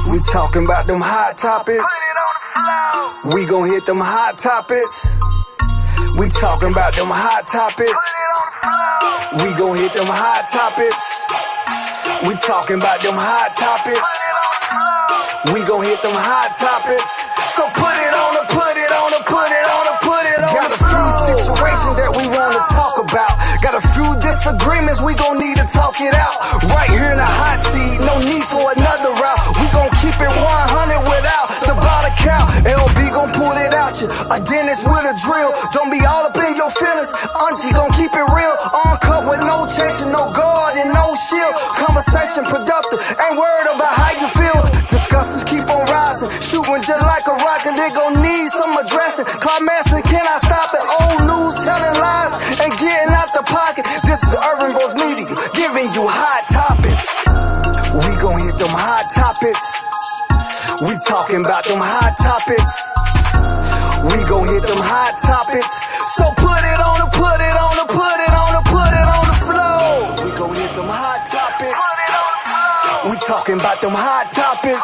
We talking about them hot topics. We gon' hit them hot topics. We talking about them hot topics. We gon' hit them hot topics. We talking about them hot topics. We gon' hit them hot topics. So put it on the, put it on the, put it on the, put it on. Got a few situations that we wanna talk about. Got a few disagreements, we gon' need to talk it out. Right here in the hot seat, no need for another route. We gon' keep it 100 without the bottle count. LB gon' pull it out you, a dentist with a drill. Don't be all up in your feelings, auntie gon' keep it real. Uncut with no chasing, no guard and no shield. Conversation productive, ain't worried about how you feel. Discussions keep on rising, shooting just like a rocket. They gon' need some addressing. Climaxing, can I stop it? Old news telling lies and getting out the pocket. This is Urban Voice Media, giving you hot topics. We gon' hit them hot topics. We talking about them hot topics. We gon' hit them hot topics. So put it on the, put it on the, put it on the, put it on the floor. We gon' hit them hot topics. We talking about them hot topics.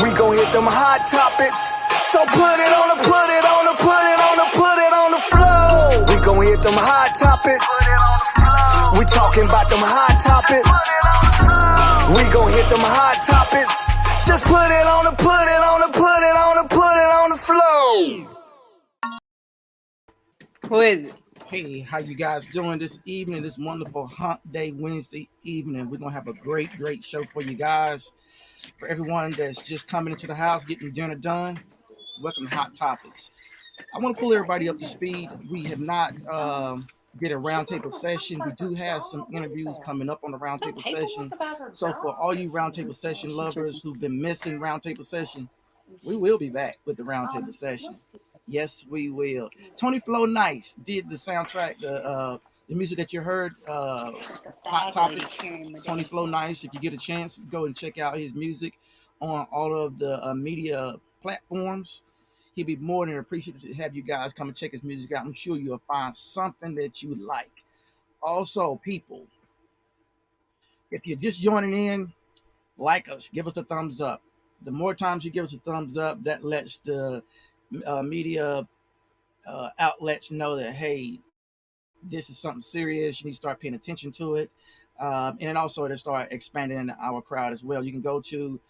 We gon' hit them hot topics. So put it on the, put it on the, put it on the, put it on the floor. We gon' hit them hot topics. We talking about them hot topics. We gon' hit them hot topics. Just put it on the, put it on the, put it on the, put it on the floor. Who is it? Hey, how you guys doing this evening, this wonderful Hump Day Wednesday evening? We're going to have a great show for you guys. For everyone that's just coming into the house, getting dinner done, welcome to Hot Topics. I want to pull everybody up to speed. We have not did a roundtable session. We do have some interviews coming up on the roundtable session. So for all you roundtable session lovers who've been missing roundtable session, we will be back with the roundtable session. Yes, we will. Tony Flo Nice did the soundtrack, the music that you heard, Hot Topics. Tony Flo Nice. If you get a chance, go and check out his music on all of the media platforms. He'd be more than appreciative to have you guys come and check his music out. I'm sure you'll find something that you like. Also, people, if you're just joining in, like us, give us a thumbs up. The more times you give us a thumbs up, that lets the media outlets know that, hey, this is something serious. You need to start paying attention to it. And also to start expanding our crowd as well. You can go to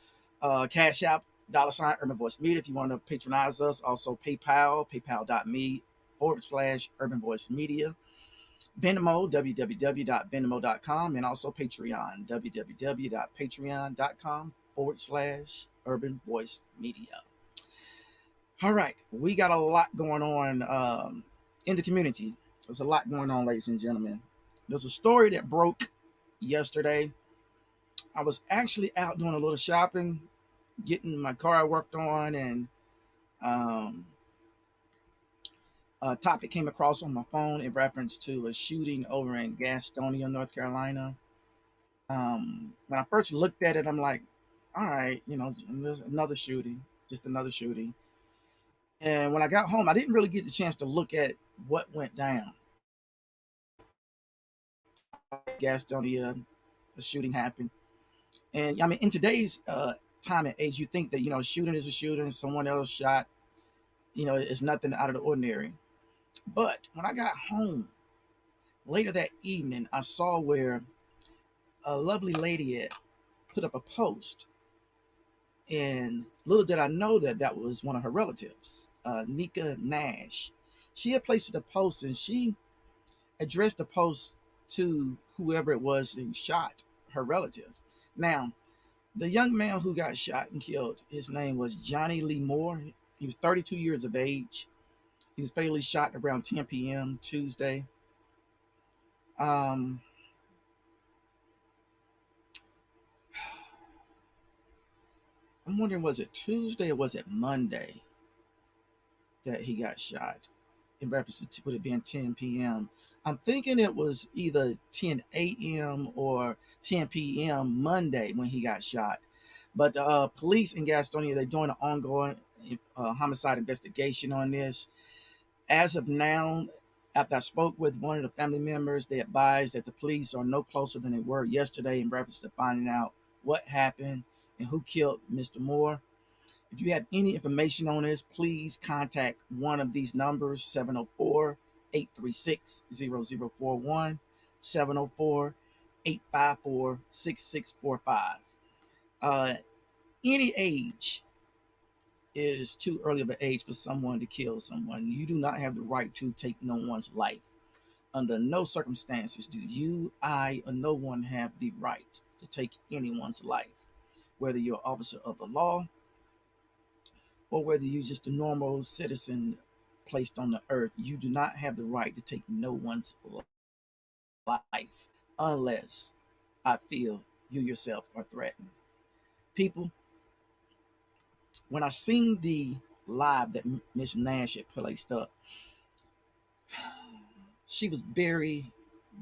Cash App, $ Urban Voice Media if you want to patronize us. Also PayPal, paypal.me/Urban Voice Media. Venmo, www.venmo.com. And also Patreon, www.patreon.com/Urban Voice Media. All right, we got a lot going on in the community. There's a lot going on, ladies and gentlemen. There's a story that broke yesterday. I was actually out doing a little shopping, getting my car worked on, and a topic came across on my phone in reference to a shooting over in Gastonia, North Carolina. When I first looked at it, I'm like, all right, there's another shooting, just another shooting. And when I got home, I didn't really get the chance to look at what went down. Gastonia, the shooting happened. And I mean, in today's time and age, you think that, shooting is a shooting, someone else shot, it's nothing out of the ordinary. But when I got home later that evening, I saw where a lovely lady had put up a post. And little did I know that was one of her relatives, Nika Nash. She had placed a post, and she addressed the post to whoever it was who shot her relative. Now, the young man who got shot and killed, his name was Johnny Lee Moore. He was 32 years of age. He was fatally shot around 10 p.m. Tuesday. I'm wondering, was it Tuesday or was it Monday that he got shot? In reference to, would it be 10 p.m.? I'm thinking it was either 10 a.m. or 10 p.m. Monday when he got shot. But police in Gastonia, they're doing an ongoing homicide investigation on this. As of now, after I spoke with one of the family members, they advised that the police are no closer than they were yesterday in reference to finding out what happened and who killed Mr. Moore. If you have any information on this, please contact one of these numbers: 704-836-0041, 704-854-6645. Any age is too early of an age for someone to kill someone. You do not have the right to take no one's life. Under no circumstances do you, I, or no one have the right to take anyone's life. Whether you're an officer of the law or whether you're just a normal citizen placed on the earth, you do not have the right to take no one's life unless I feel you yourself are threatened. People, when I seen the live that Miss Nash had placed up, she was very,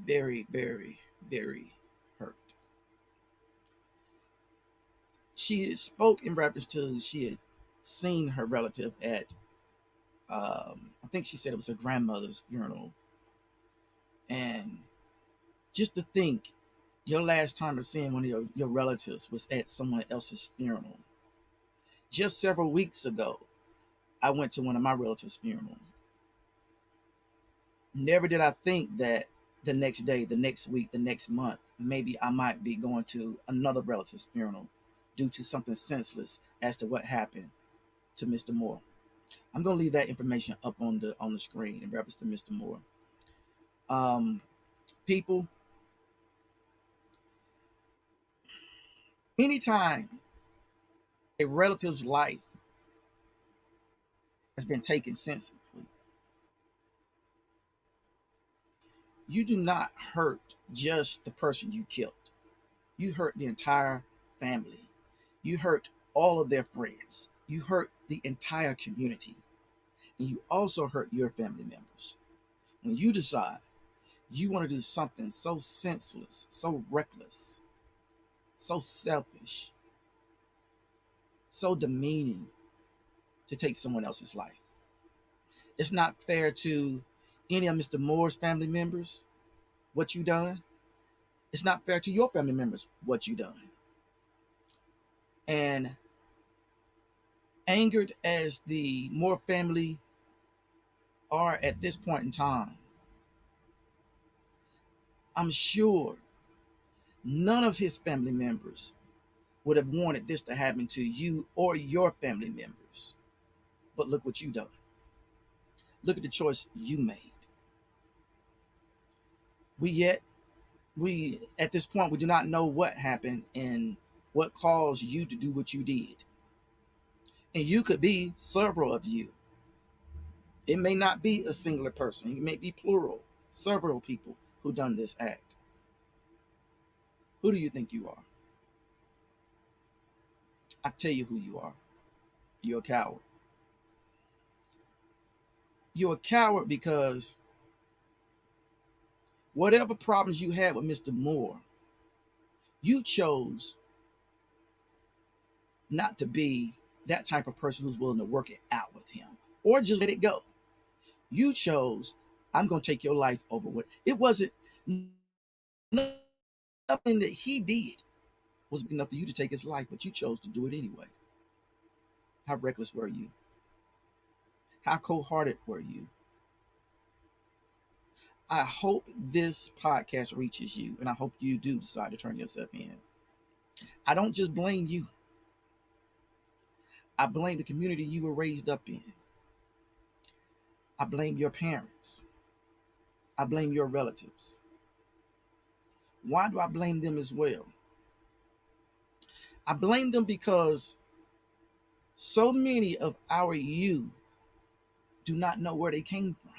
very, very, very hurt. She spoke in reference to she had seen her relative at, I think she said it was her grandmother's funeral. And just to think, your last time of seeing one of your relatives was at someone else's funeral. Just several weeks ago, I went to one of my relatives' funerals. Never did I think that the next day, the next week, the next month, maybe I might be going to another relative's funeral due to something senseless as to what happened to Mr. Moore. I'm going to leave that information up on the screen in reference to Mr. Moore. People, anytime a relative's life has been taken senselessly, you do not hurt just the person you killed. You hurt the entire family. You hurt all of their friends. You hurt the entire community. And you also hurt your family members. When you decide you want to do something so senseless, so reckless, so selfish, so demeaning to take someone else's life. It's not fair to any of Mr. Moore's family members what you done. It's not fair to your family members what you done. And angered as the Moore family are at this point in time, I'm sure none of his family members would have wanted this to happen to you or your family members. But look what you done. Look at the choice you made. We at this point, we do not know what happened and what caused you to do what you did. And you could be several of you. It may not be a singular person. It may be plural, several people who done this act. Who do you think you are? I tell you who you are. You're a coward. You're a coward because whatever problems you had with Mr. Moore, you chose not to be that type of person who's willing to work it out with him or just let it go. You chose, I'm going to take your life over with. It wasn't nothing that he did was enough for you to take his life, but you chose to do it anyway. How reckless were you? How cold-hearted were you? I hope this podcast reaches you, and I hope you do decide to turn yourself in. I don't just blame you. I blame the community you were raised up in. I blame your parents. I blame your relatives. Why do I blame them as well? I blame them because so many of our youth do not know where they came from.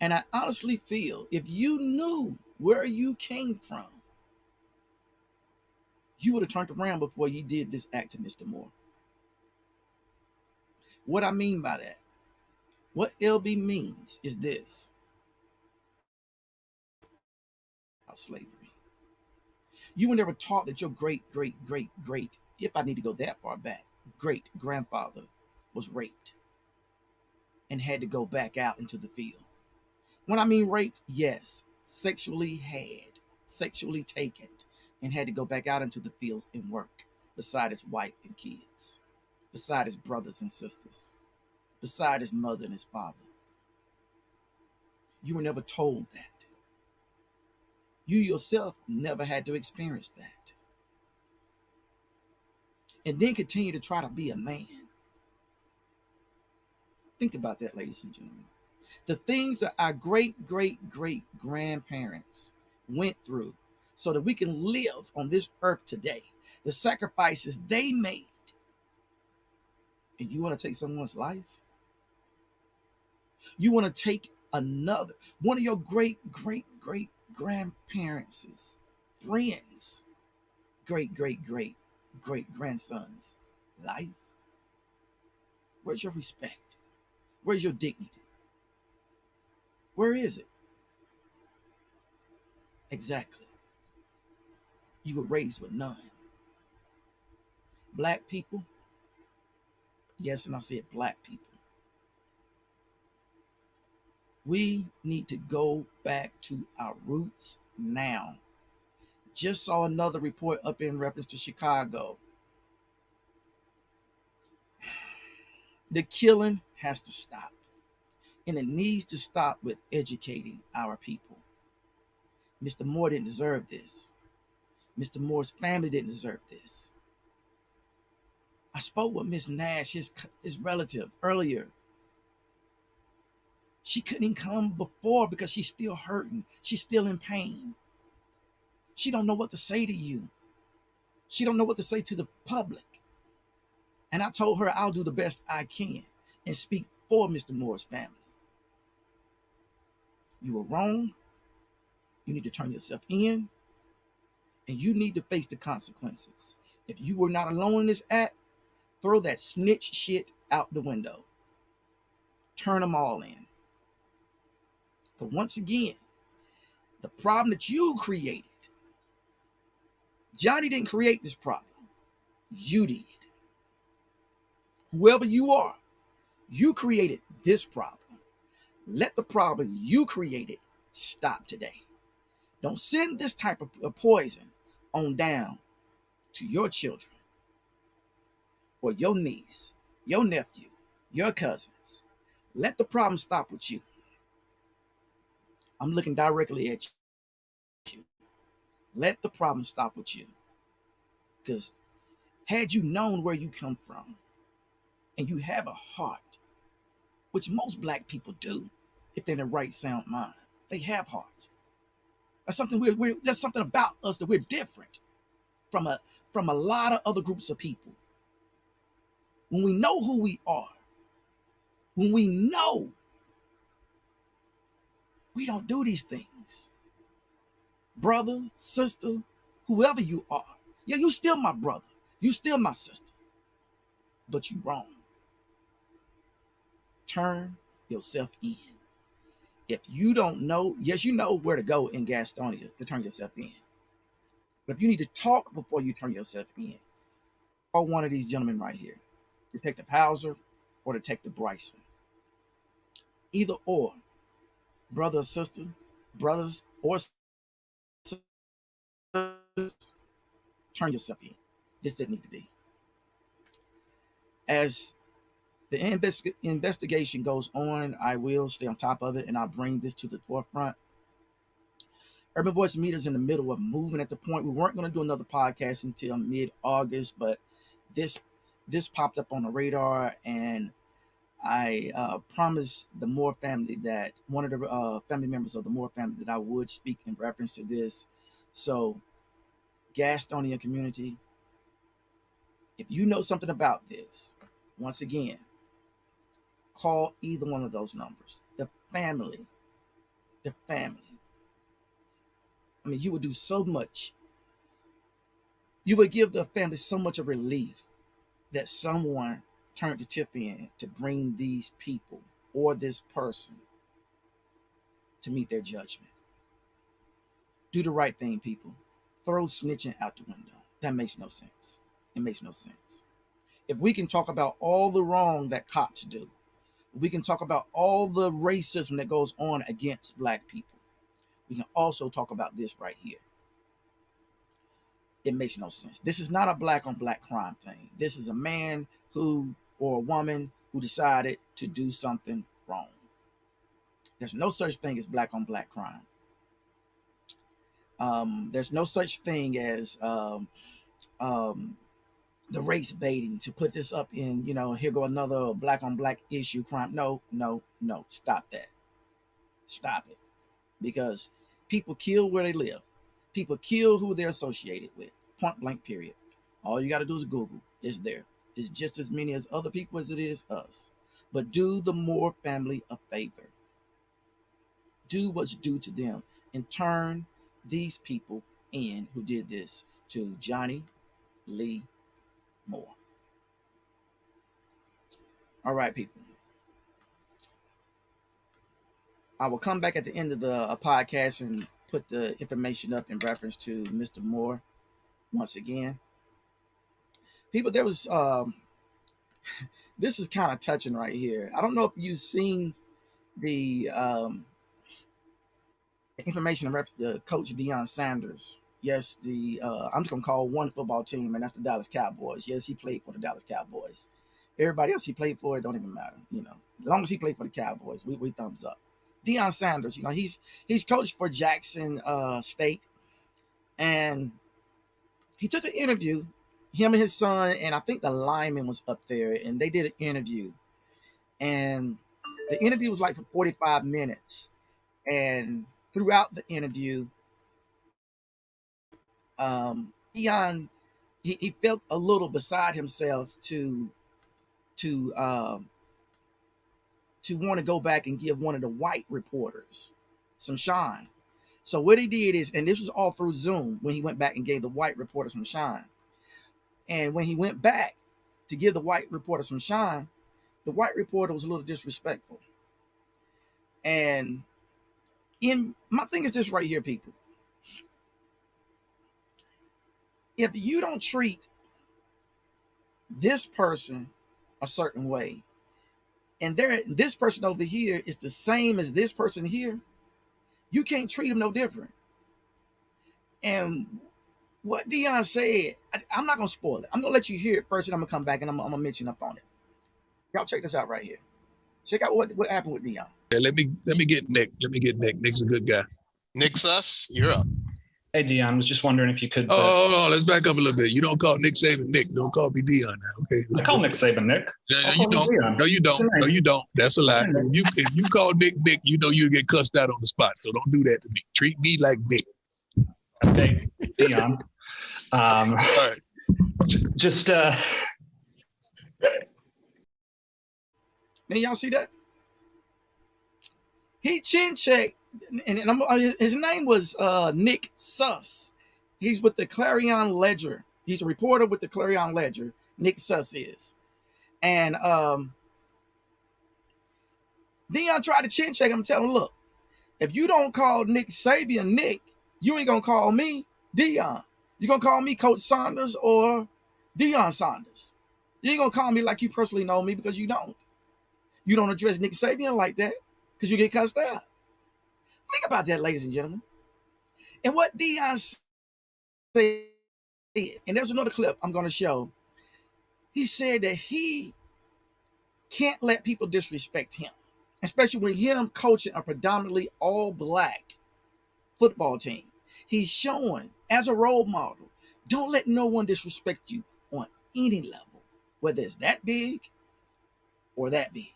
And I honestly feel if you knew where you came from, you would have turned around before you did this act to Mr. Moore. What I mean by that, what LB means is this: slavery. You were never taught that your great, if I need to go that far back, great grandfather was raped and had to go back out into the field. When I mean raped, yes, sexually had, sexually taken, and had to go back out into the field and work beside his wife and kids, beside his brothers and sisters, beside his mother and his father. You were never told that. You yourself never had to experience that. And then continue to try to be a man. Think about that, ladies and gentlemen. The things that our great, great, great grandparents went through so that we can live on this earth today, the sacrifices they made. And you want to take someone's life? You want to take one of your great, great, great grandparents' friends, great, great, great, great grandson's life? Where's your respect? Where's your dignity? Where is it? Exactly. You were raised with none. Black people, yes, and I said black people, we need to go back to our roots now. Just saw another report up in reference to Chicago. The killing has to stop. And it needs to stop with educating our people. Mr. Moore didn't deserve this. Mr. Moore's family didn't deserve this. I spoke with Miss Nash, his relative, earlier. She couldn't come before because she's still hurting. She's still in pain. She don't know what to say to you. She don't know what to say to the public. And I told her I'll do the best I can and speak for Mr. Moore's family. You were wrong. You need to turn yourself in. And you need to face the consequences. If you were not alone in this act, throw that snitch shit out the window. Turn them all in. But once again, the problem that you created, Johnny didn't create this problem. You did. Whoever you are, you created this problem. Let the problem you created stop today. Don't send this type of poison on down to your children or your niece, your nephew, your cousins. Let the problem stop with you. I'm looking directly at you. Let the problem stop with you. Because had you known where you come from and you have a heart, which most black people do if they're in the right sound mind, they have hearts. That's something there's something about us that we're different from a lot of other groups of people. When we know who we are, when we know we don't do these things. Brother, sister, whoever you are. Yeah, you still my brother. You still my sister. But you wrong. Turn yourself in. If you don't know, yes, you know where to go in Gastonia to turn yourself in. But if you need to talk before you turn yourself in, call one of these gentlemen right here, Detective Hauser or Detective Bryson. Either or, brother or sister, brothers or sisters, turn yourself in. This didn't need to be. As the investigation goes on, I will stay on top of it and I'll bring this to the forefront. Urban Voice Media is in the middle of moving at the point. We weren't going to do another podcast until mid-August, but this popped up on the radar, and I promised the Moore family that one of the family members of the Moore family that I would speak in reference to this. So, Gastonia community, if you know something about this, once again, call either one of those numbers. The family. I mean, you would do so much. You would give the family so much of relief that someone turned the tip in to bring these people or this person to meet their judgment. Do the right thing, people. Throw snitching out the window. That makes no sense. It makes no sense. If we can talk about all the wrong that cops do, we can talk about all the racism that goes on against black people, we can also talk about this right here. it makes no sense. This is not a black on black crime thing. This is a man who or a woman who decided to do something wrong. There's no such thing as black on black crime. There's no such thing as the race baiting to put this up in, here go another black on black issue crime. No. Stop that. Stop it. Because people kill where they live. People kill who they're associated with. Point blank, period. All you got to do is Google. It's there. It's just as many as other people as it is us. But do the Moore family a favor. Do what's due to them and turn these people in who did this to Johnny Lee Moore. All right, people. I will come back at the end of the podcast and put the information up in reference to Mr. Moore once again. People, there was this is kind of touching right here. I don't know if you've seen the information in reference to Coach Deion Sanders. Yes, I'm just gonna call one football team, and that's the Dallas Cowboys. Yes, he played for the Dallas Cowboys. Everybody else he played for, it don't even matter. As long as he played for the Cowboys, we thumbs up. Deion Sanders, he's coached for Jackson State, and he took an interview. Him and his son, and I think the lineman was up there, and they did an interview, and the interview was like for 45 minutes, and throughout the interview, Deion, he felt a little beside himself to want to go back and give one of the white reporters some shine. So what he did is, and this was all through Zoom, when he went back and gave the white reporter some shine. And when he went back to give the white reporter some shine, the white reporter was a little disrespectful. And my thing is this right here, people. If you don't treat this person a certain way, and this person over here is the same as this person here, you can't treat them no different. And what Deion said, I'm not going to spoil it. I'm going to let you hear it first, and I'm going to come back, and I'm going to mention up on it. Y'all check this out right here. Check out what happened with Deion. Yeah, let me get Nick. Nick's a good guy. Nick Suss, you're up. Hey, Deion, I was just wondering if you could... hold on. Let's back up a little bit. You don't call Nick Saban Nick. Don't call me Deion now, okay? I call Nick Saban Nick. You don't. No, you don't. No, you don't. That's a lie. If you call Nick Nick, you get cussed out on the spot. So don't do that to me. Treat me like Nick. Okay, Deion. All right. Just... Man, y'all see that? He chin checked, and his name was Nick Suss. He's with the Clarion Ledger. He's a reporter with the Clarion Ledger. Nick Suss is. And Deion tried to chin check him and tell him, look, if you don't call Nick Saban Nick, you ain't going to call me Deion. You're going to call me Coach Sanders or Deion Sanders. You ain't going to call me like you personally know me, because you don't. You don't address Nick Saban like that because you get cussed out. Think about that, ladies and gentlemen. And what Deion said, and there's another clip I'm going to show. He said that he can't let people disrespect him, especially when him coaching a predominantly all-black football team. He's showing as a role model, don't let no one disrespect you on any level, whether it's that big or that big.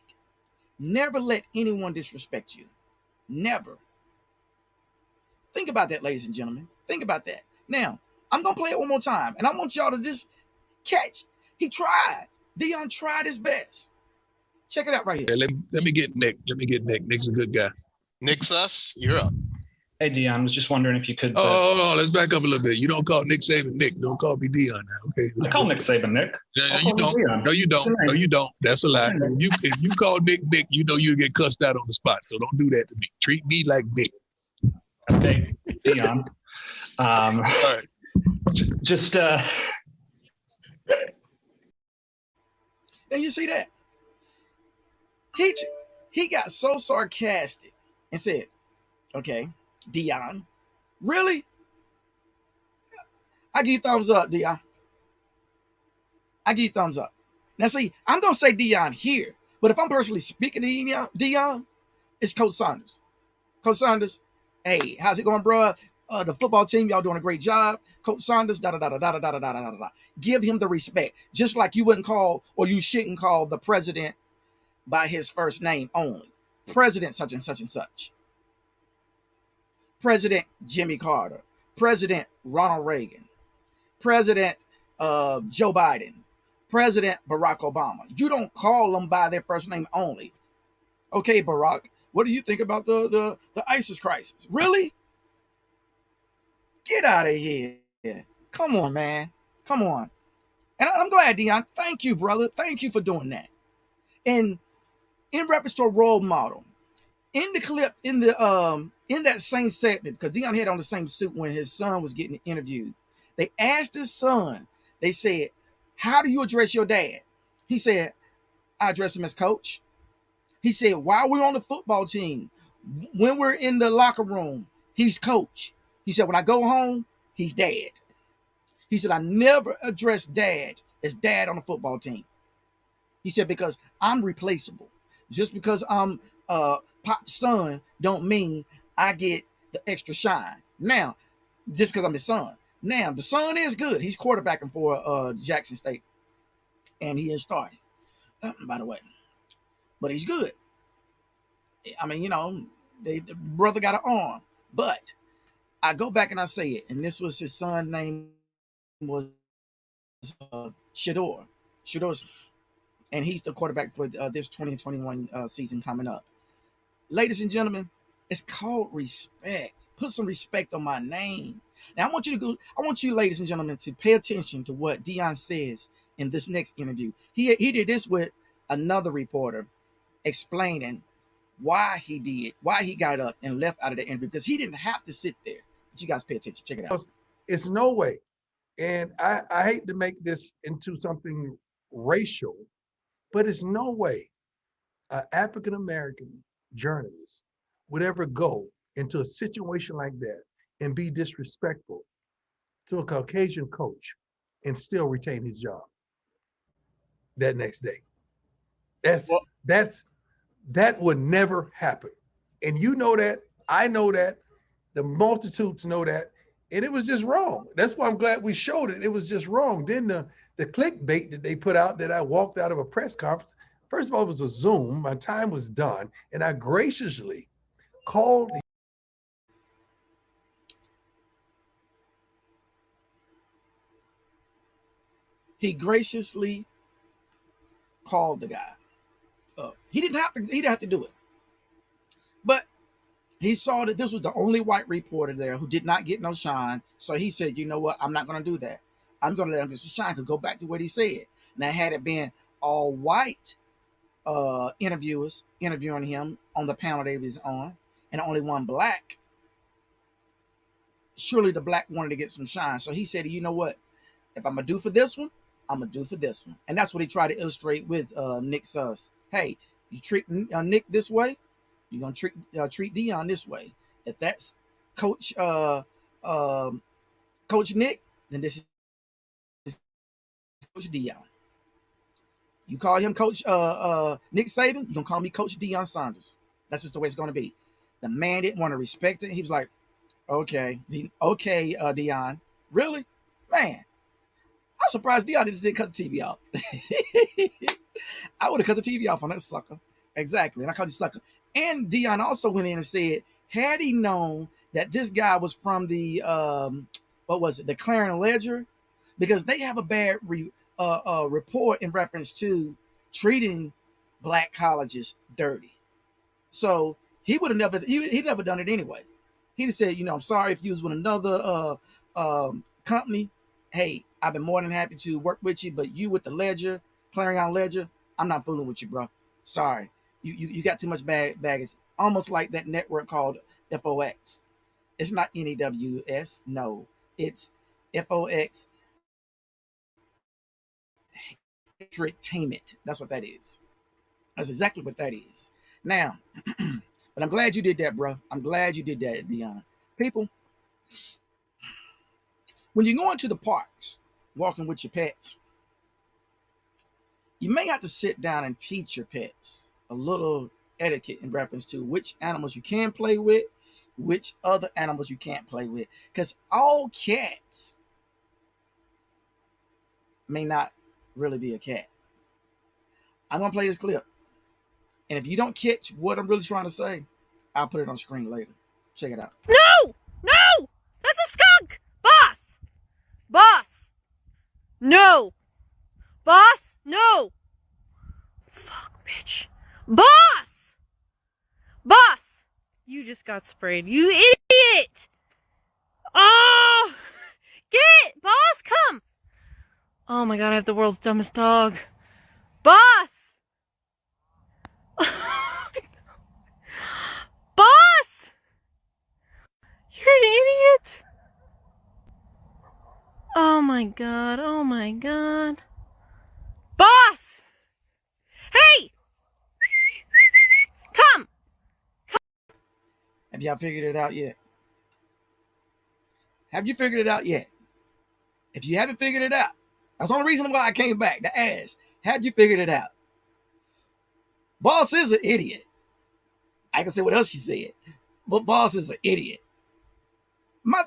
Never let anyone disrespect you. Never. Think about that, ladies and gentlemen. Think about that. Now, I'm going to play it one more time, and I want y'all to just catch. He tried. Deion tried his best. Check it out right here. Yeah, let me get Nick. Nick's a good guy. Nick Suss, you're up. Hey, Deion, I was just wondering if you could... hold on. Let's back up a little bit. You don't call Nick Saban Nick. Don't call me Deion now, okay? I call Nick Saban Nick. You don't. No, you don't. No, you don't. That's a lie. If you call Nick Nick, you get cussed out on the spot. So don't do that to me. Treat me like Nick. Okay, Deion. All right. Just... And you see that? He got so sarcastic and said, okay, Deion, really? I give you thumbs up, Deion. I give you thumbs up. Now, see, I'm going to say Deion here, but if I'm personally speaking to Deion, it's Coach Sanders. Coach Sanders, hey, how's it going, bro? The football team, y'all doing a great job. Coach Sanders, da-da-da-da-da-da-da-da-da-da. Give him the respect. Just like you wouldn't call, or you shouldn't call the president by his first name only. President such and such and such. President Jimmy Carter. President Ronald Reagan. President Joe Biden. President Barack Obama. You don't call them by their first name only. Okay, Barack, what do you think about the ISIS crisis? Really? Get out of here. Come on, man. Come on. And I'm glad, Deion. Thank you, brother. Thank you for doing that. And in reference to a role model, in the clip, in that same segment, because Deion had on the same suit when his son was getting interviewed, they asked his son, they said, how do you address your dad? He said, I address him as coach. He said, while we're on the football team, when we're in the locker room, he's coach. He said, when I go home, he's dad. He said, I never address dad as dad on the football team. He said, because I'm replaceable. Just because I'm Pop's son don't mean I get the extra shine. Now, just because I'm his son. Now, the son is good. He's quarterbacking for Jackson State. And he has started, by the way. But he's good. I mean, the brother got an arm. But I go back and I say it. And this was his son's name was Shador. Shador's, and he's the quarterback for this 2021 season coming up. Ladies and gentlemen, it's called respect. Put some respect on my name. Now, I want you, ladies and gentlemen, to pay attention to what Deion says in this next interview. He did this with another reporter explaining why he got up and left out of the interview, because he didn't have to sit there. But you guys pay attention. Check it out. It's no way. And I hate to make this into something racial, but it's no way an African-American journalist would ever go into a situation like that and be disrespectful to a Caucasian coach and still retain his job that next day. That would never happen. And you know that, I know that, the multitudes know that, and it was just wrong. That's why I'm glad we showed it. It was just wrong. Then the clickbait that they put out that I walked out of a press conference, first of all, it was a Zoom. My time was done, and I graciously called. He graciously called the guy up. He didn't have to do it. But he saw that this was the only white reporter there who did not get no shine. So he said, you know what? I'm not going to do that. I'm going to let him get some shine. To go back to what he said. Now, had it been all white interviewers interviewing him on the panel they was on, and only one black, surely the black wanted to get some shine. So he said, you know what? If I'm going to do for this one, I'm going to do for this one. And that's what he tried to illustrate with Nick Saban. Hey, you treat Nick this way, you're going to treat Deion this way. If that's Coach Nick, then this is Coach Deion. You call him Coach Nick Saban, you're going to call me Coach Deion Sanders. That's just the way it's going to be. The man didn't want to respect it. He was like, okay, Deion. Really? Man, I'm surprised Deion just didn't cut the TV off. I would have cut the TV off on that sucker. Exactly. And I called you sucker. And Deion also went in and said, had he known that this guy was from the, the Clarion Ledger, because they have a bad report in reference to treating black colleges dirty. So he would have he'd never done it anyway. He'd have said, I'm sorry if you was with another company. Hey, I've been more than happy to work with you, but you with the Ledger, Clarion Ledger, I'm not fooling with you, bro. Sorry. You got too much baggage. Almost like that network called FOX. It's not NEWS. No, it's FOX Entertainment. That's what that is. That's exactly what that is. Now, but I'm glad you did that, bro. I'm glad you did that, Deion. People, When you go into the parks, walking with your pets, you may have to sit down and teach your pets a little etiquette in reference to which animals you can play with, which other animals you can't play with. Because all cats may not really be a cat. I'm going to play this clip. And if you don't catch what I'm really trying to say, I'll put it on screen later. Check it out. No! No! That's a skunk! Boss! Boss! No! Boss! No! Fuck, bitch. Boss! Boss! You just got sprayed. You idiot! Oh! Get it! Boss, come! Oh my god, I have the world's dumbest dog. Boss! Boss! You're an idiot! Oh my god, oh my god. Boss! Hey! Come! Have y'all figured it out yet? Have you figured it out yet? If you haven't figured it out, that's the only reason why I came back to ask. Have you figured it out? Boss is an idiot. I can say what else she said, but boss is an idiot. One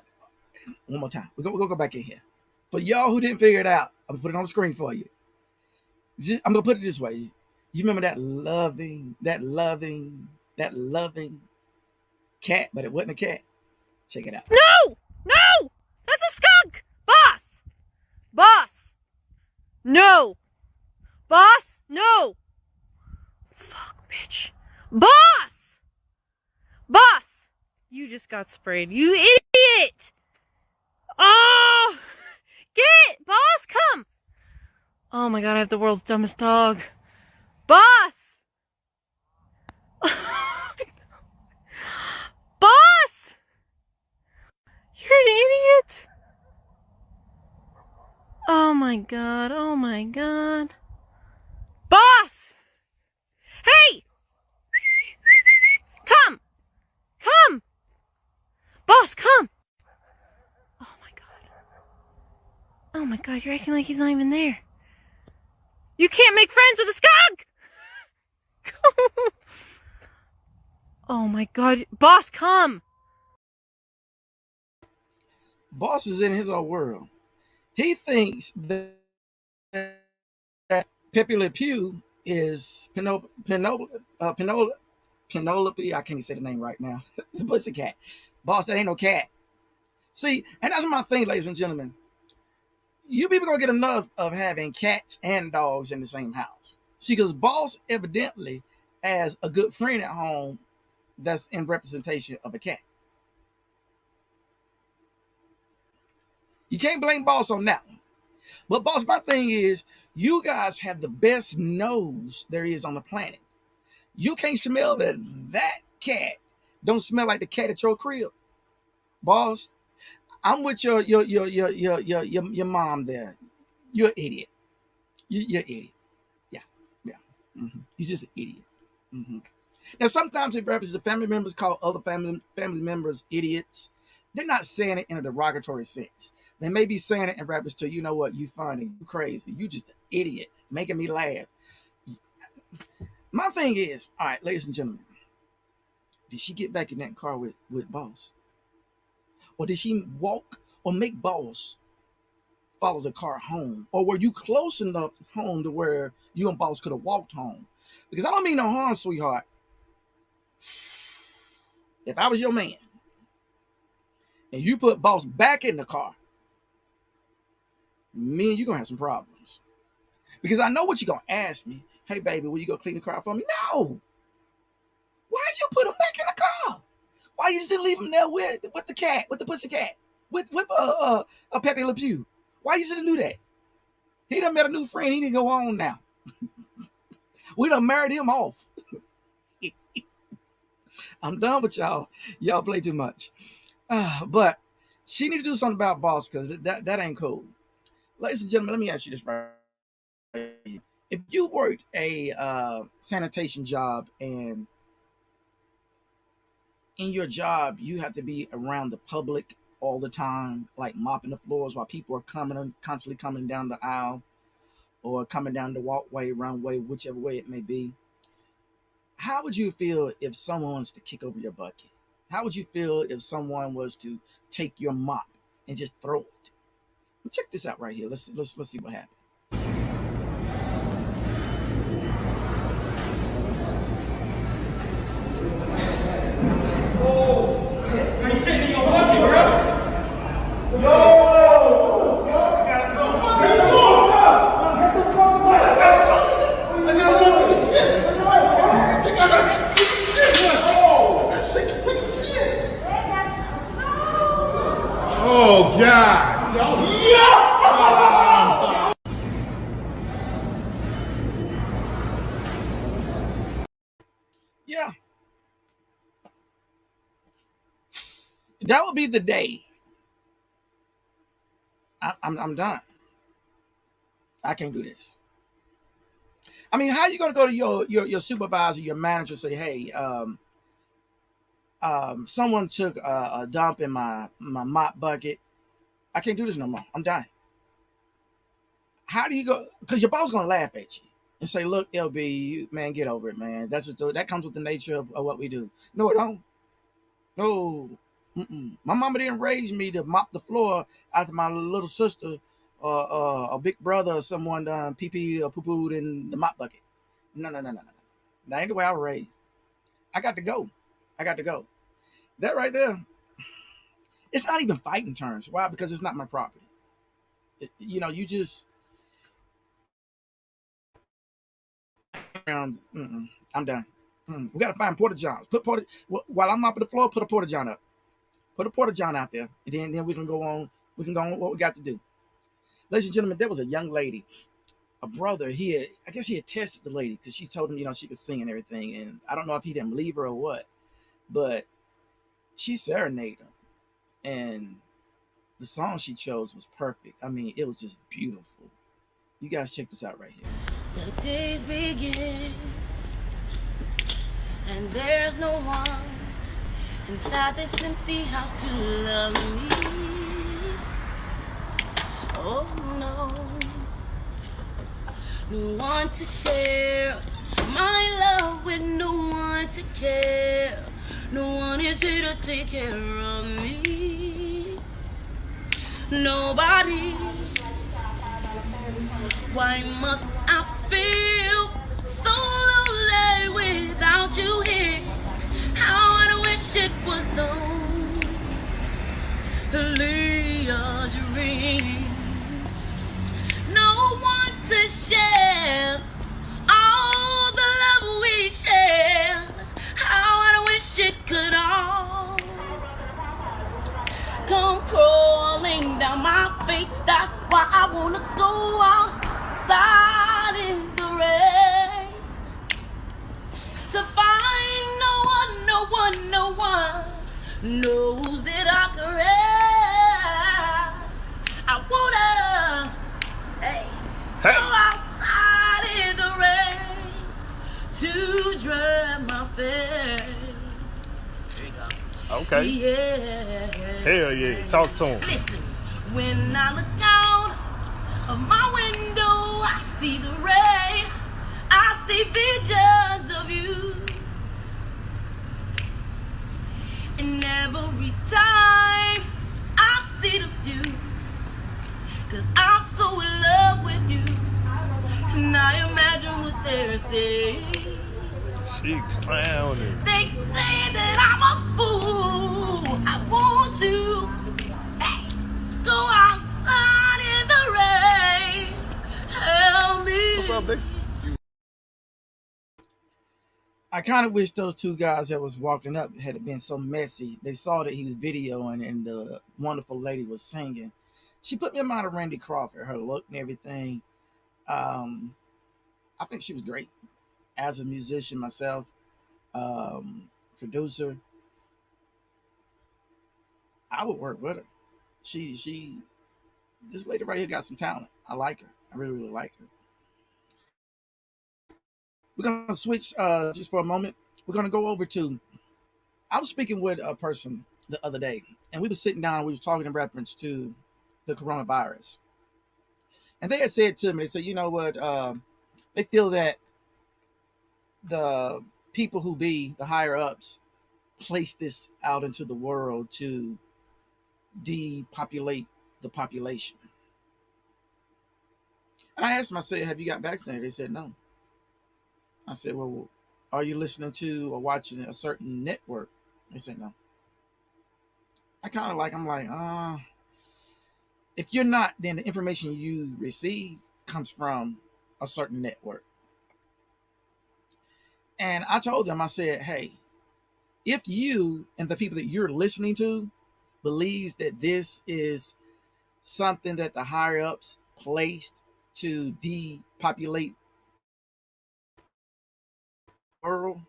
more time. We're gonna go back in here. For y'all who didn't figure it out, I'm gonna put it on the screen for you. I'm gonna put it this way. You remember that loving cat, but it wasn't a cat. Check it out. No! No! That's a skunk! Boss! Boss! No! Boss! No! Fuck, bitch. Boss! Boss! You just got sprayed. You idiot! Oh! Get it! Boss, come! Oh my god, I have the world's dumbest dog. Boss! Boss! You're an idiot! Oh my god, oh my god. Boss! Hey! Come! Come! Boss, come! Oh my god. Oh my god, you're acting like he's not even there. You can't make friends with a skunk! Oh my god. Boss, come! Boss is in his own world. He thinks that Pepe Le Pew is Penelope. I can't even say the name right now. It's a pussy cat. Boss, that ain't no cat. See, and that's my thing, ladies and gentlemen. You people gonna get enough of having cats and dogs in the same house. See, because boss evidently has a good friend at home that's in representation of a cat. You can't blame boss on that one. But boss, my thing is, you guys have the best nose there is on the planet. You can't smell that cat don't smell like the cat at your crib. Boss, I'm with your mom there. You're an idiot. You're an idiot. Yeah. You're just an idiot. Now, sometimes it references the family members call other family members idiots. They're not saying it in a derogatory sense. They may be saying it in reference to, you know what, you funny, you crazy, you just an idiot, making me laugh. My thing is, all right, ladies and gentlemen, did she get back in that car with boss? Or did she walk or make boss follow the car home? Or were you close enough home to where you and boss could have walked home? Because I don't mean no harm, sweetheart. If I was your man and you put boss back in the car, me and you gonna have some problems. Because I know what you're gonna ask me. Hey baby, will you go clean the car for me? No. Why you put him back in the car? Why you just didn't leave him there with the cat, with the pussy cat, with a Pepe Le Pew? Why you didn't do that? He done met a new friend. He didn't go on now. We done married him off. I'm done with y'all. Y'all play too much. But she need to do something about boss, because that ain't cool. Ladies and gentlemen, let me ask you this right. If you worked a sanitation job, and in your job you have to be around the public all the time, like mopping the floors while people are constantly coming down the aisle or coming down the walkway, runway, whichever way it may be. How would you feel if someone was to kick over your bucket? How would you feel if someone was to take your mop and just throw it? Well, check this out right here. Let's see what happens. Oh God! Yeah, that would be the day. I'm done. I can't do this. I mean, how are you gonna go to your supervisor, your manager, say, hey, someone took a dump in my mop bucket. I can't do this no more. I'm done. How do you go? Because your boss is gonna laugh at you and say, "Look, LB, man, get over it, man. That's just that comes with the nature of what we do." No, it don't. No, my mama didn't raise me to mop the floor after my little sister or a big brother or someone done pee pee or poo pooed in the mop bucket. No. That ain't the way I was raised. I got to go. I got to go. That right there, it's not even fighting terms. Why? Because it's not my property. You just I'm done. We got to find porta johns. While I'm mopping the floor. Put a porta john up. Put a porta john out there, and then we can go on. We can go on what we got to do. Ladies and gentlemen, there was a young lady, a brother. I guess he had tested the lady because she told him, she could sing and everything. And I don't know if he didn't believe her or what, but she serenaded him, and the song she chose was perfect. I mean, it was just beautiful. You guys check this out right here. The days begin, and there's no one inside this empty house to love me. Oh no, no one to share my love with, no one to care. No one is here to take care of me. Nobody. Why must I feel so lonely without you here? How I wish it was only a dream. No one to share all the love we share. How I wish it could all come crawling down my face. That's why I wanna go outside in the rain to find no one knows that I care. I wanna go outside in the rain to dry my face. There you go. Okay. Yeah. Hell yeah. Talk to him. Listen, when I look out of my window, I see the rain. I see visions of you. And every time I see the views, 'cause I'm so in love with you. And I imagine what they're saying. She clowning. They say that I'm a fool. I want to go outside in the rain. Help me. What's up, Dick? I kind of wish those two guys that was walking up had been so messy. They saw that he was videoing and the wonderful lady was singing. She put me in mind of Randy Crawford, her look and everything. I think she was great as a musician myself, producer. I would work with her. This lady right here got some talent. I like her. I really, really like her. We're going to switch just for a moment. We're going to go over to, I was speaking with a person the other day, and we were sitting down. We was talking in reference to the coronavirus, and they had said to me, they said, you know what? They feel that the people who be the higher ups place this out into the world to depopulate the population. And I asked them, I said, have you got vaccinated? They said no. I said, well, are you listening to or watching a certain network? They said no. I'm like, if you're not, then the information you receive comes from a certain network. And I told them, I said, hey, if you and the people that you're listening to believes that this is something that the higher ups placed to depopulate the world, why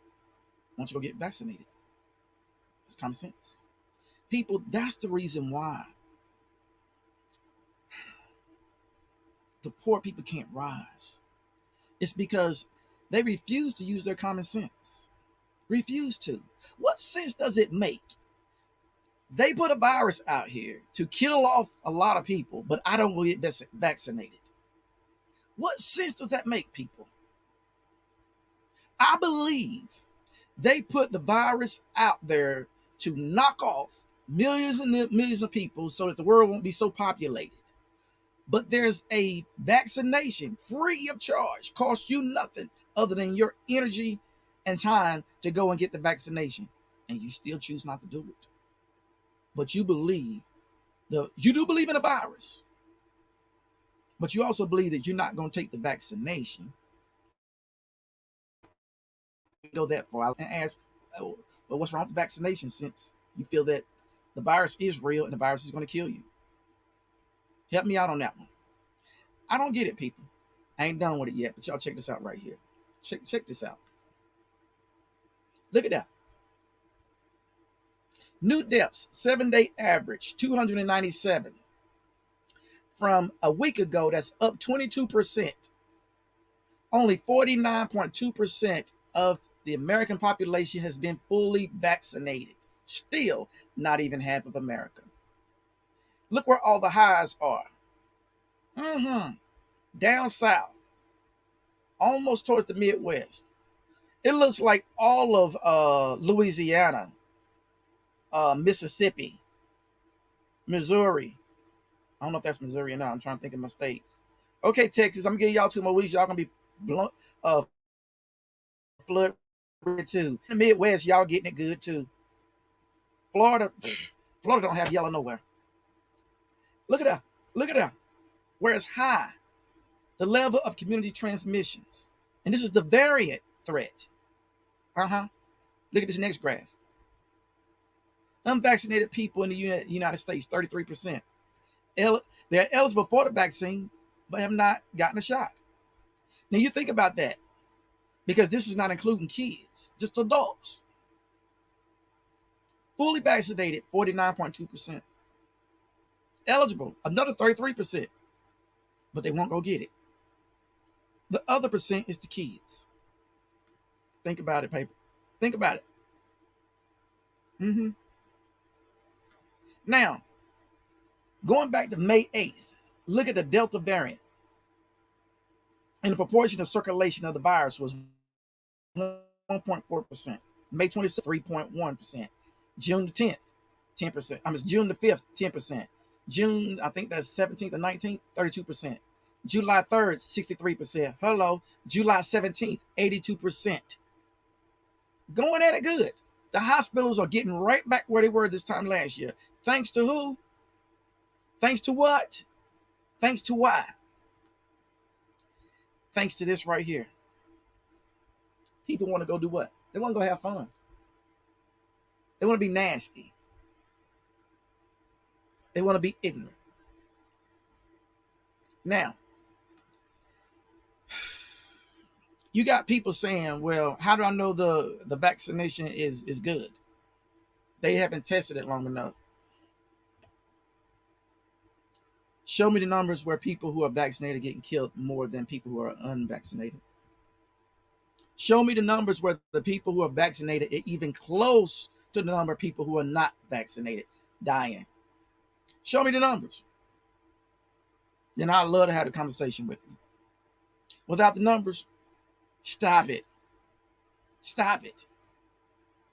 don't you go get vaccinated? It's common sense. People, that's the reason why the poor people can't rise. It's because they refuse to use their common sense. Refuse to. What sense does it make? They put a virus out here to kill off a lot of people, but I don't get vaccinated. What sense does that make, people? I believe they put the virus out there to knock off millions and millions of people so that the world won't be so populated. But there's a vaccination free of charge, costs you nothing other than your energy and time to go and get the vaccination, and you still choose not to do it. But you do believe in a virus, but you also believe that you're not going to take the vaccination. Go that far out and ask, well, what's wrong with the vaccination, since you feel that the virus is real and the virus is going to kill you? Help me out on that one. I don't get it, people. I ain't done with it yet, but y'all check this out right here. Check this out. Look at that. New deaths, 7-day average, 297. From a week ago, that's up 22%. Only 49.2% of the American population has been fully vaccinated. Still, not even half of America. Look where all the highs are. Down south, almost towards the Midwest. It looks like all of Louisiana, Mississippi, Missouri. I don't know if that's Missouri or not. I'm trying to think of my states. Okay, Texas, I'm giving y'all 2 more weeks. Y'all gonna be flood too. In the Midwest, y'all getting it good too. Florida don't have yellow nowhere. Look at that. Where it's high, the level of community transmissions, and this is the variant threat. Look at this next graph. Unvaccinated people in the United States, 33%. They're eligible for the vaccine, but have not gotten a shot. Now you think about that, because this is not including kids, just adults. Fully vaccinated, 49.2%. Eligible, another 33%, but they won't go get it. The other percent is the kids. Think about it, people. Think about it. Now, going back to May 8th, look at the Delta variant. And the proportion of circulation of the virus was 1.4%. May 26th, 3.1%. June the 10th, 10%. June the 5th, 10%. June, I think that's 17th or 19th, 32%. July 3rd, 63%. Hello. July 17th, 82%. Going at it good. The hospitals are getting right back where they were this time last year. Thanks to who? Thanks to what? Thanks to why? Thanks to this right here. People want to go do what? They want to go have fun. They want to be nasty. They want to be ignorant. Now, you got people saying, well, how do I know the vaccination is good? They haven't tested it long enough. Show me the numbers where people who are vaccinated are getting killed more than people who are unvaccinated. Show me the numbers where the people who are vaccinated are even close to the number of people who are not vaccinated dying. Show me the numbers. Then I'd love to have a conversation with you. Without the numbers, stop it. Stop it.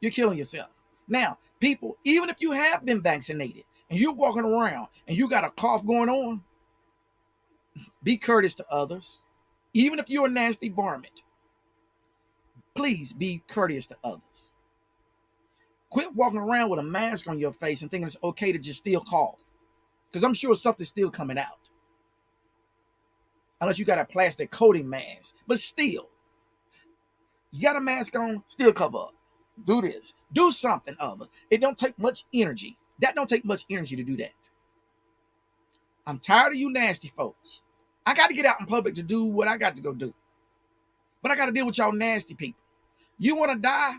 You're killing yourself. Now, people, even if you have been vaccinated and you're walking around and you got a cough going on, be courteous to others. Even if you're a nasty varmint, please be courteous to others. Quit walking around with a mask on your face and thinking it's okay to just still cough. Because I'm sure something's still coming out. Unless you got a plastic coating mask. But still, you got a mask on, still cover up. Do this. Do something other. It don't take much energy. That don't take much energy to do that. I'm tired of you nasty folks. I got to get out in public to do what I got to go do. But I got to deal with y'all nasty people. You want to die?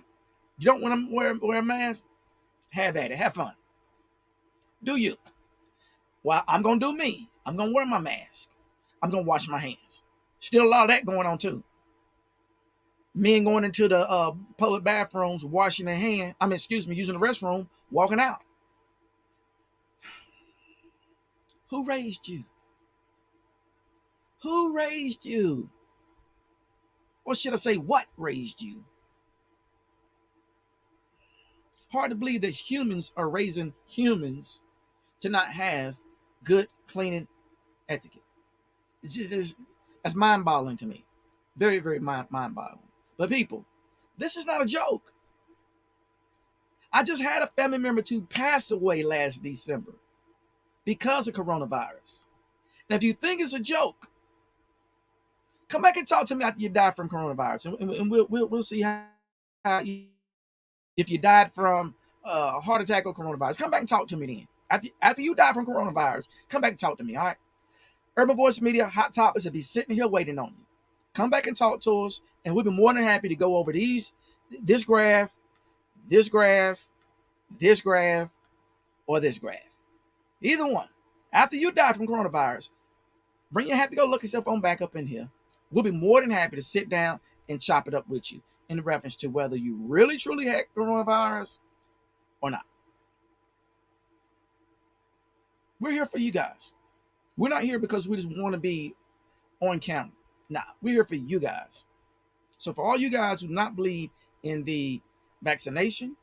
You don't want to wear a mask? Have at it. Have fun. Do you? Well, I'm going to do me. I'm going to wear my mask. I'm going to wash my hands. Still a lot of that going on too. Men going into the public bathrooms, washing their hands. Using the restroom, walking out. Who raised you? Who raised you? Or should I say, what raised you? Hard to believe that humans are raising humans to not have good cleaning etiquette. It's just that's mind-boggling to me. Very, very mind-boggling. But people, this is not a joke. I just had a family member to pass away last December because of coronavirus. Now, if you think it's a joke, come back and talk to me after you die from coronavirus, and we'll see how you, if you died from a heart attack or coronavirus. Come back and talk to me then. After you die from coronavirus, come back and talk to me. All right. Urban Voice Media Hot Topics will be sitting here waiting on you. Come back and talk to us, and we'll be more than happy to go over this graph, this graph, this graph, or this graph. Either one. After you die from coronavirus, bring your happy-go-lucky cell phone back up in here. We'll be more than happy to sit down and chop it up with you in reference to whether you really, truly had coronavirus or not. We're here for you guys. We're not here because we just want to be on camera. Nah, we're here for you guys. So for all you guys who do not believe in the vaccination,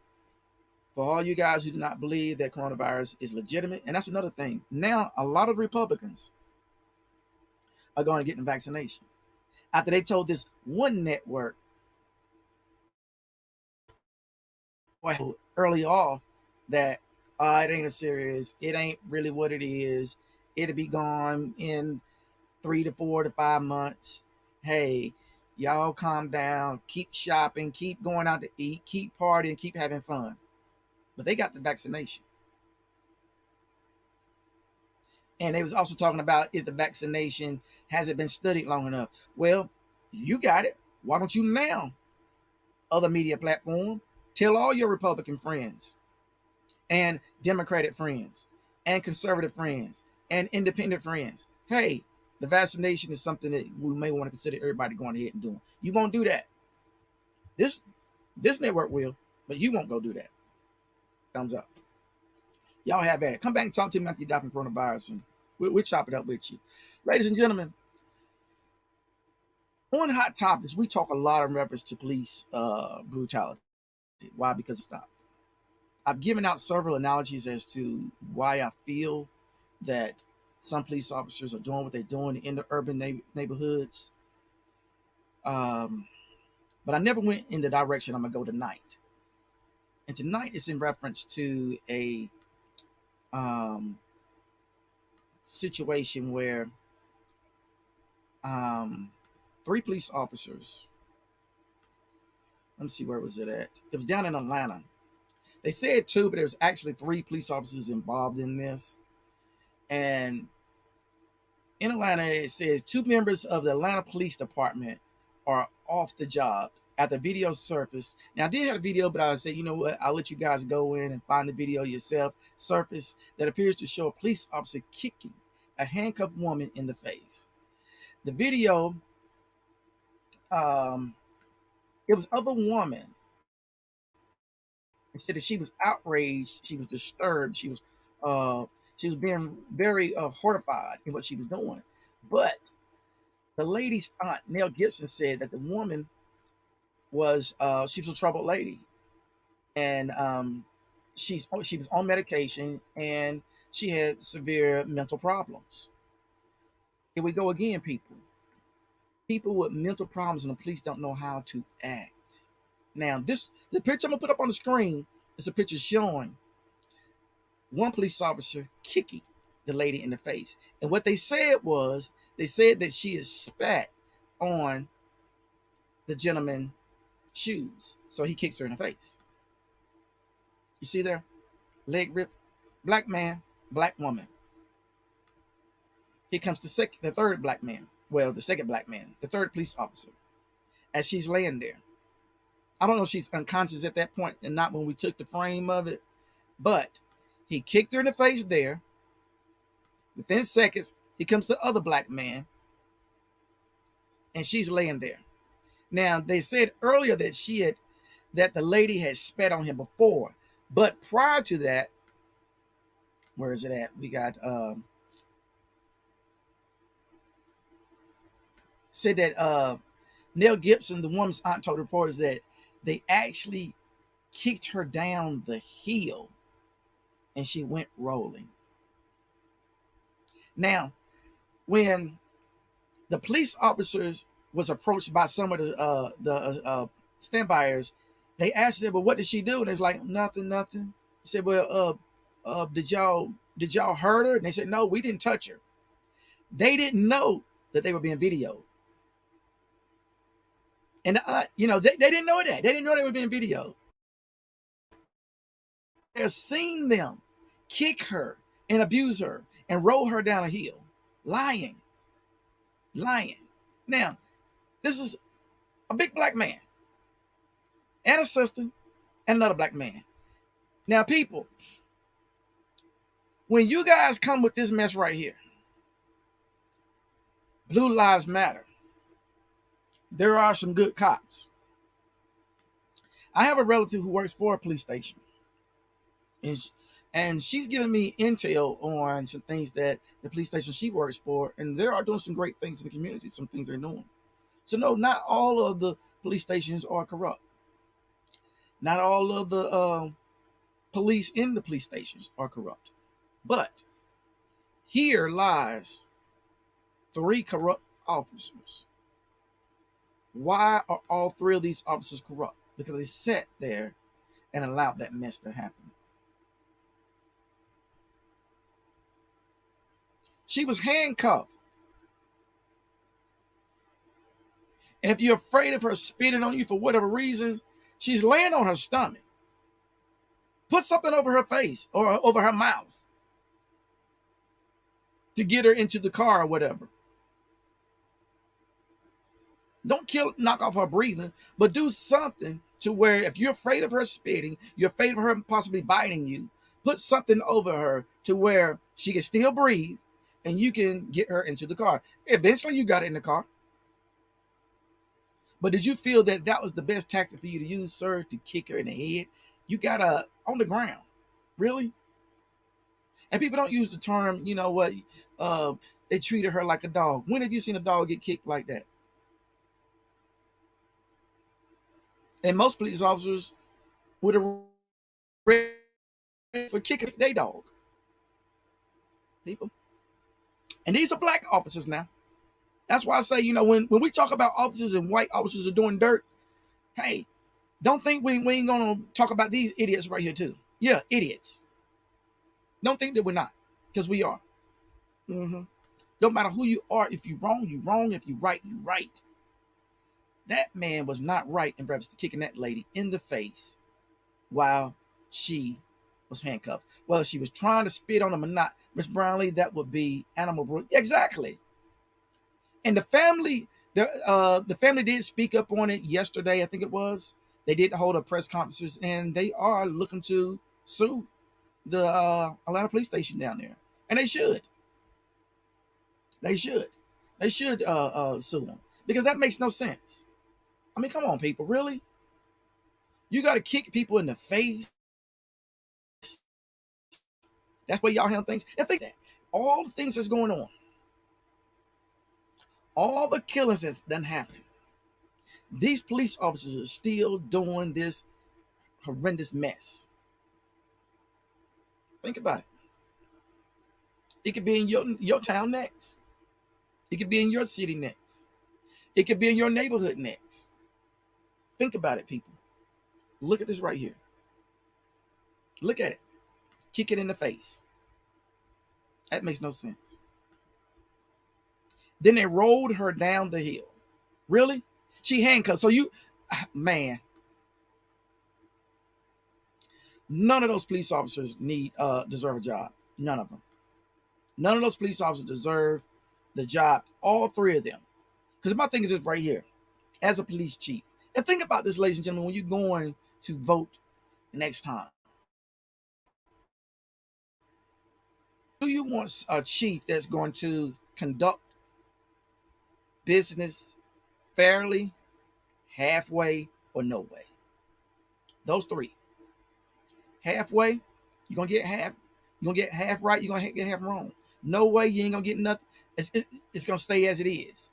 for all you guys who do not believe that coronavirus is legitimate, and that's another thing. Now, a lot of Republicans are going to get the vaccination. After they told this one network early off that it ain't a serious, it ain't really what it is. It'll be gone in 3 to 4 to 5 months. Hey, y'all calm down, keep shopping, keep going out to eat, keep partying, keep having fun. But they got the vaccination. And they was also talking about, is the vaccination, has it been studied long enough? Well, you got it. Why don't you now, other media platform, tell all your Republican friends and Democratic friends and conservative friends and independent friends, hey, the vaccination is something that we may want to consider everybody going ahead and doing. You won't do that. This network will, but you won't go do that. Thumbs up. Y'all have at it. Come back and talk to me after you die from coronavirus, and we'll chop it up with you. Ladies and gentlemen, on Hot Topics, we talk a lot in reference to police brutality. Why? Because it's not. I've given out several analogies as to why I feel that some police officers are doing what they're doing in the urban neighborhoods. But I never went in the direction I'm going to go tonight. And tonight is in reference to a situation where 3 police officers, let me see, where was it at? It was down in Atlanta. They said 2, but there was actually 3 police officers involved in this. And in Atlanta, it says 2 members of the Atlanta Police Department are off the job after video surfaced. Now, I did have a video, but I said, you know what? I'll let you guys go in and find the video yourself. Surface that appears to show a police officer kicking a handcuffed woman in the face. The video, it was of a woman, and said that she was outraged, she was disturbed, she was being very horrified in what she was doing. But the lady's aunt, Nell Gibson, said that the woman was she was a troubled lady, and she was on medication, and she had severe mental problems. Here we go again, people. People with mental problems and the police don't know how to act. Now, the picture I'm gonna put up on the screen is a picture showing one police officer kicking the lady in the face. And what they said was, they said that she had spat on the gentleman's shoes. So he kicks her in the face. You see there? Leg rip. Black man, black woman. Here comes the third black man. Well, the second black man, the third police officer. As she's laying there. I don't know if she's unconscious at that point and not when we took the frame of it, but he kicked her in the face there. Within seconds, here comes the other black man, and she's laying there. Now, they said earlier that the lady had spat on him before, but prior to that, where is it at? We got said that Nell Gibson, the woman's aunt, told reporters that they actually kicked her down the hill and she went rolling. Now, when the police officers was approached by some of the standbyers, they asked them, well, what did she do? And they was like, nothing. They said, well, did y'all hurt her? And they said, no, we didn't touch her. They didn't know that they were being videoed. And, they didn't know that. They didn't know they were being videoed. They're seeing them kick her and abuse her and roll her down a hill. Lying. Now, this is a big black man and a sister and another black man. Now, people, when you guys come with this mess right here, Blue Lives Matter, there are some good cops. I have a relative who works for a police station, and she's giving me intel on some things that the police station she works for, and they are doing some great things in the community, some things they're doing. So no, not all of the police stations are corrupt. Not all of the police in the police stations are corrupt. But here lies 3 corrupt officers. Why are all 3 of these officers corrupt? Because they sat there and allowed that mess to happen. She was handcuffed. And if you're afraid of her spitting on you for whatever reason, she's laying on her stomach. Put something over her face or over her mouth to get her into the car or whatever. Don't knock off her breathing, but do something to where if you're afraid of her spitting, you're afraid of her possibly biting you, put something over her to where she can still breathe and you can get her into the car. Eventually you got in the car. But did you feel that that was the best tactic for you to use, sir, to kick her in the head? You got her on the ground. Really? And people don't use the term, you know what, they treated her like a dog. When have you seen a dog get kicked like that? And most police officers would have read for kicking their dog. People. And these are black officers now. That's why I say, when we talk about officers and white officers are doing dirt, hey, don't think we ain't going to talk about these idiots right here too. Yeah, idiots. Don't think that we're not, because we are. Don't matter who you are. If you're wrong, you're wrong. If you're right, you're right. That man was not right in reference to kicking that lady in the face while she was handcuffed. Well, she was trying to spit on him or not. Miss Brownlee, that would be animal brutality. Exactly. And the family did speak up on it yesterday, I think it was. They did hold a press conference, and they are looking to sue the Atlanta police station down there. And they should. They should sue them, because that makes no sense. I mean, come on, people, really? You got to kick people in the face That's where y'all handle things. And think that all the things that's going on, all the killings that's done happened, these police officers are still doing this horrendous mess. Think about it. It could be in your town next. It could be in your city next. It could be in your neighborhood next. Think about it, people. Look at this right here. Look at it. Kick it in the face. That makes no sense. Then they rolled her down the hill. Really? She handcuffed. So man, none of those police officers deserve a job. None of them. None of those police officers deserve the job. All three of them. Because my thing is this right here. As a police chief. And think about this, ladies and gentlemen, when you're going to vote next time. Do you want a chief that's going to conduct business fairly, halfway, or no way? Those three. Halfway, you're gonna get half. You're gonna get half right. You're gonna get half wrong. No way, you ain't gonna get nothing. It's gonna stay as it is.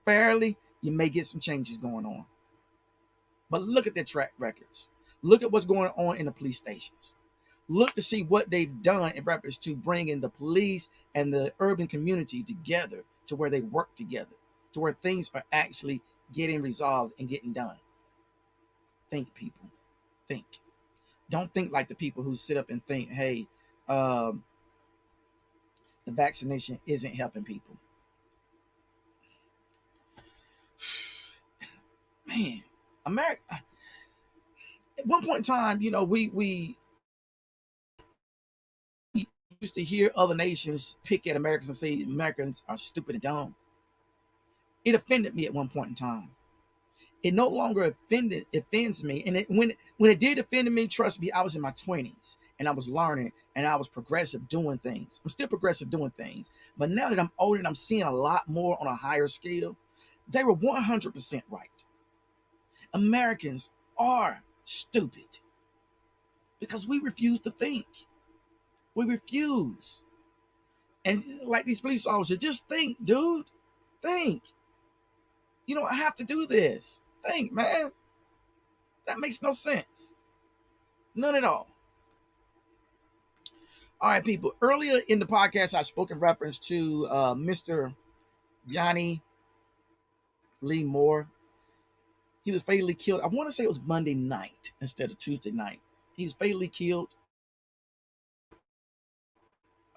Fairly, you may get some changes going on. But look at their track records. Look at what's going on in the police stations. Look to see what they've done in reference to bringing the police and the urban community together to where they work together, to where things are actually getting resolved and getting done. Think, people. Think. Don't think like the people who sit up and think, hey, the vaccination isn't helping people. Man, America. At one point in time, we used to hear other nations pick at Americans and say Americans are stupid and dumb. It offended me at one point in time. It no longer offends me. And when it did offend me, trust me, I was in my 20s and I was learning and I was progressive doing things. I'm still progressive doing things. But now that I'm older and I'm seeing a lot more on a higher scale, they were 100% right. Americans are stupid because we refuse to think. We refuse. And like these police officers, just think, dude. Think. You don't have to do this. Think, man. That makes no sense. None at all. All right, people. Earlier in the podcast, I spoke in reference to Mr. Johnny Lee Moore. He was fatally killed. I want to say it was Monday night instead of Tuesday night. He was fatally killed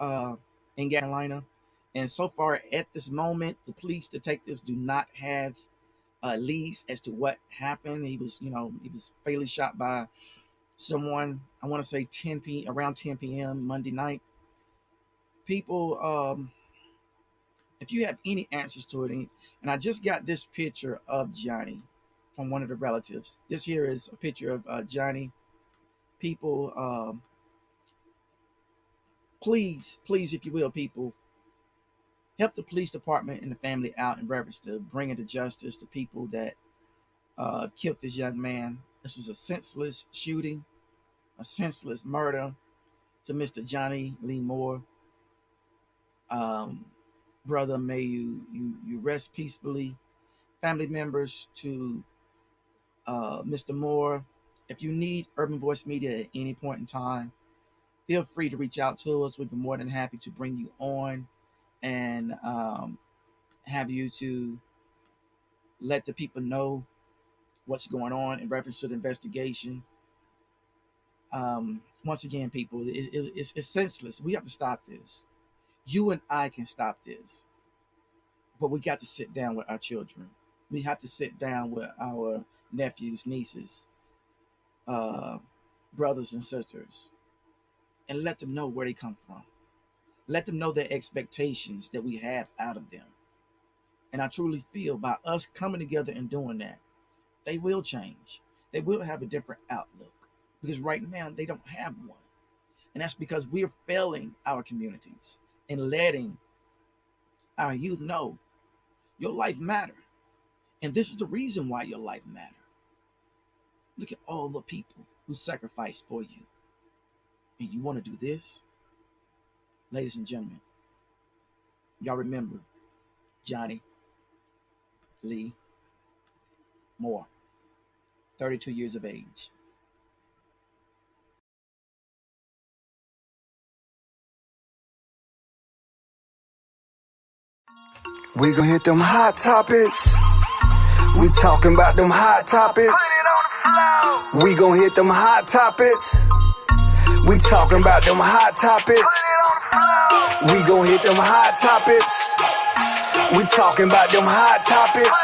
in Carolina. And so far at this moment, the police detectives do not have leads as to what happened. He was fatally shot by someone, I want to say around 10 p.m. Monday night. People, if you have any answers to it, and I just got this picture of Johnny from one of the relatives. This here is a picture of Johnny. People, please, if you will, people, help the police department and the family out in reference to bringing to justice the people that killed this young man. This was a senseless shooting, a senseless murder to Mr. Johnny Lee Moore. Brother, may you rest peacefully. Family members to Mr. Moore, if you need Urban Voice Media at any point in time, feel free to reach out to us. We'd be more than happy to bring you on and have you to let the people know what's going on in reference to the investigation. Once again, people, it's senseless. We have to stop this. You and I can stop this, but we got to sit down with our children. We have to sit down with our nephews, nieces, brothers and sisters, and let them know where they come from. Let them know the expectations that we have out of them. And I truly feel by us coming together and doing that, they will change. They will have a different outlook, because right now they don't have one. And that's because we're failing our communities and letting our youth know your life matters. And this is the reason why your life matters. Look at all the people who sacrificed for you. And you want to do this? Ladies and gentlemen, y'all remember Johnny Lee Moore, 32 years of age. We gon' hit them hot topics. We talking about them hot topics. We gon' hit them hot topics. We talking about them hot topics. We gon' hit them hot topics. We talking about them hot topics.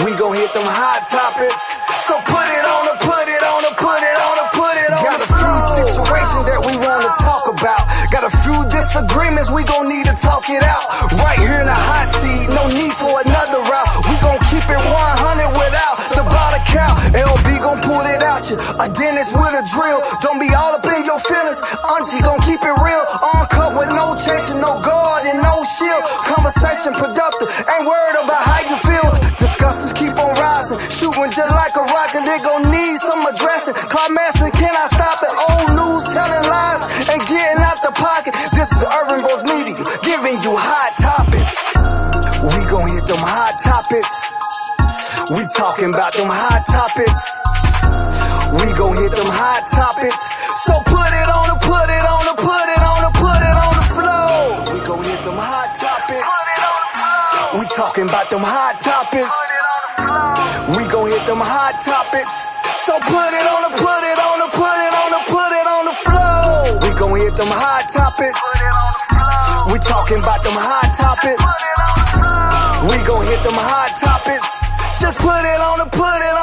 We gon' hit them hot topics. So put it on the, put it on the, put it on the, put it on the floor. Got a few situations that we wanna talk about. Got a few disagreements, we gon' need to talk it out. Right here in the hot seat, no need for another route. We gon' keep it 100 without the bottle count. LB gon' pull it out you, a dentist with a drill. Don't be all up in your feelings, auntie gon' keep it real. Uncut with no chasing, no guard and no shield. Conversation productive, ain't worried about how you feel. Discussions keep on rising, shooting just like a rocket. They gon' need some addressing. Climaxing, can I stop it? Old news telling lies and getting out the pocket. This is Urban Bros Media, giving you hot topics. We gon' hit them hot topics. We talking about them hot topics. We gon' hit them hot topics. So put it on the, put it on the, put it on the, put it on the floor. We gon' hit them hot topics. We talking about them hot topics. We gon' hit them hot topics. So put it on the, put it on the, put it on the, put it on the floor. We gon' hit them hot topics. We talking about them hot topics. We gon' hit them hot topics. Just put it on the, put it on